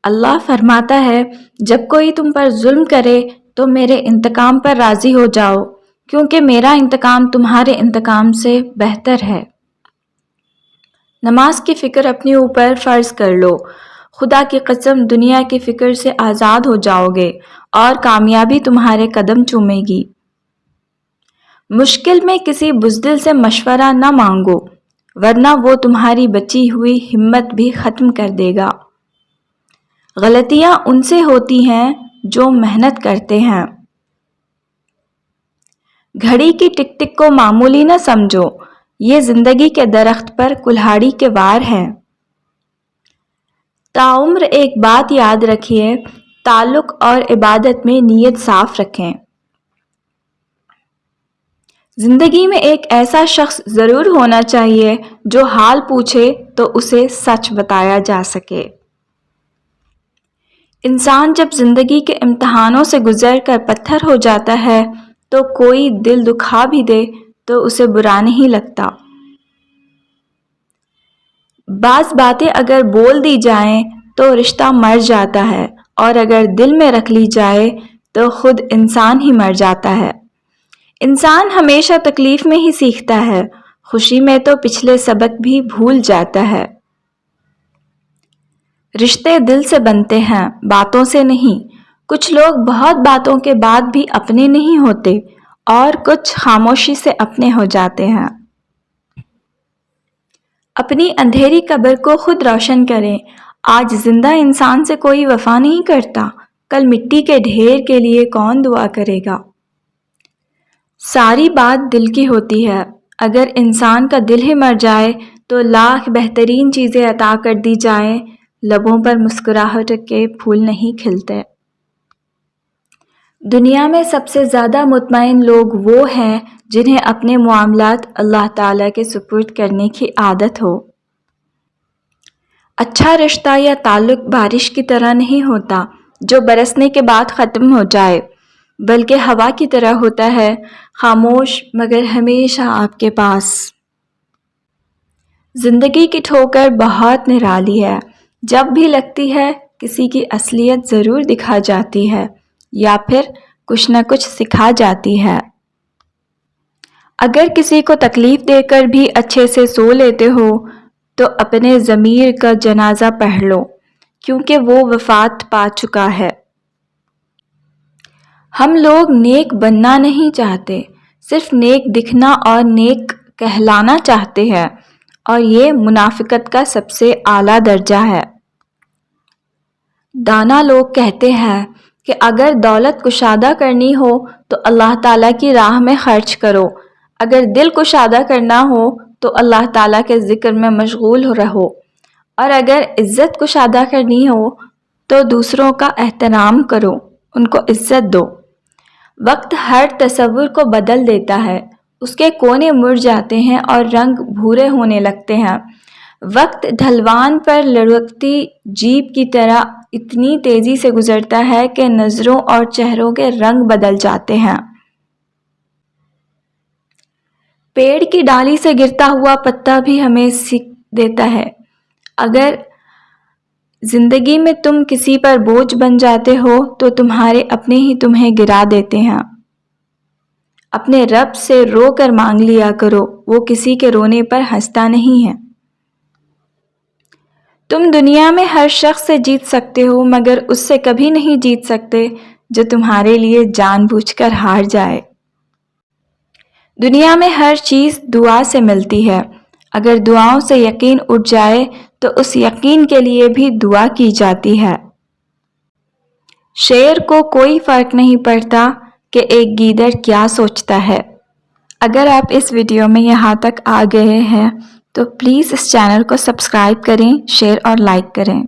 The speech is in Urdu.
اللہ فرماتا ہے جب کوئی تم پر ظلم کرے تو میرے انتقام پر راضی ہو جاؤ، کیونکہ میرا انتقام تمہارے انتقام سے بہتر ہے۔ نماز کی فکر اپنے اوپر فرض کر لو، خدا کی قسم دنیا کی فکر سے آزاد ہو جاؤ گے اور کامیابی تمہارے قدم چومے گی۔ مشکل میں کسی بزدل سے مشورہ نہ مانگو، ورنہ وہ تمہاری بچی ہوئی ہمت بھی ختم کر دے گا۔ غلطیاں ان سے ہوتی ہیں جو محنت کرتے ہیں۔ گھڑی کی ٹک ٹک کو معمولی نہ سمجھو، یہ زندگی کے درخت پر کلہاڑی کے وار ہے۔ تاعمر ایک بات یاد رکھیے، تعلق اور عبادت میں نیت صاف رکھیں۔ زندگی میں ایک ایسا شخص ضرور ہونا چاہیے جو حال پوچھے تو اسے سچ بتایا جا سکے۔ انسان جب زندگی کے امتحانوں سے گزر کر پتھر ہو جاتا ہے تو کوئی دل دکھا بھی دے تو اسے برا نہیں لگتا۔ بعض باتیں اگر بول دی جائیں تو رشتہ مر جاتا ہے، اور اگر دل میں رکھ لی جائے تو خود انسان ہی مر جاتا ہے۔ انسان ہمیشہ تکلیف میں ہی سیکھتا ہے، خوشی میں تو پچھلے سبق بھی بھول جاتا ہے۔ رشتے دل سے بنتے ہیں، باتوں سے نہیں۔ کچھ لوگ بہت باتوں کے بعد بھی اپنے نہیں ہوتے اور کچھ خاموشی سے اپنے ہو جاتے ہیں۔ اپنی اندھیری قبر کو خود روشن کریں۔ آج زندہ انسان سے کوئی وفا نہیں کرتا، کل مٹی کے ڈھیر کے لیے کون دعا کرے گا؟ ساری بات دل کی ہوتی ہے، اگر انسان کا دل ہی مر جائے تو لاکھ بہترین چیزیں عطا کر دی جائیں، لبوں پر مسکراہٹ کے پھول نہیں کھلتے۔ دنیا میں سب سے زیادہ مطمئن لوگ وہ ہیں جنہیں اپنے معاملات اللہ تعالیٰ کے سپرد کرنے کی عادت ہو۔ اچھا رشتہ یا تعلق بارش کی طرح نہیں ہوتا جو برسنے کے بعد ختم ہو جائے، بلکہ ہوا کی طرح ہوتا ہے، خاموش مگر ہمیشہ آپ کے پاس۔ زندگی کی ٹھوکر بہت نرالی ہے، جب بھی لگتی ہے کسی کی اصلیت ضرور دکھا جاتی ہے یا پھر کچھ نہ کچھ سکھا جاتی ہے۔ اگر کسی کو تکلیف دے کر بھی اچھے سے سو لیتے ہو تو اپنے ضمیر کا جنازہ پڑھ لو، کیونکہ وہ وفات پا چکا ہے۔ ہم لوگ نیک بننا نہیں چاہتے، صرف نیک دکھنا اور نیک کہلانا چاہتے ہیں، اور یہ منافقت کا سب سے اعلیٰ درجہ ہے۔ دانا لوگ کہتے ہیں کہ اگر دولت کشادہ کرنی ہو تو اللہ تعالیٰ کی راہ میں خرچ کرو، اگر دل کشادہ کرنا ہو تو اللہ تعالیٰ کے ذکر میں مشغول رہو، اور اگر عزت کشادہ کرنی ہو تو دوسروں کا احترام کرو، ان کو عزت دو۔ وقت ہر تصور کو بدل دیتا ہے، اس کے کونے مڑ جاتے ہیں اور رنگ بھورے ہونے لگتے ہیں۔ وقت ڈھلوان پر لڑھکتی جیپ کی طرح اتنی تیزی سے گزرتا ہے کہ نظروں اور چہروں کے رنگ بدل جاتے ہیں۔ پیڑ کی ڈالی سے گرتا ہوا پتا بھی ہمیں سیکھ دیتا ہے۔ اگر زندگی میں تم کسی پر بوجھ بن جاتے ہو تو تمہارے اپنے ہی تمہیں گرا دیتے ہیں۔ اپنے رب سے رو کر مانگ لیا کرو، وہ کسی کے رونے پر ہنستا نہیں ہے۔ تم دنیا میں ہر شخص سے جیت سکتے ہو، مگر اس سے کبھی نہیں جیت سکتے جو تمہارے لیے جان بوجھ کر ہار جائے۔ دنیا میں ہر چیز دعا سے ملتی ہے، اگر دعاؤں سے یقین اٹھ جائے تو اس یقین کے لیے بھی دعا کی جاتی ہے۔ شیر کو کوئی فرق نہیں پڑتا کہ ایک گیدڑ کیا سوچتا ہے۔ اگر آپ اس ویڈیو میں یہاں تک آ گئے ہیں تو پلیز اس چینل کو سبسکرائب کریں، شیئر اور لائک کریں۔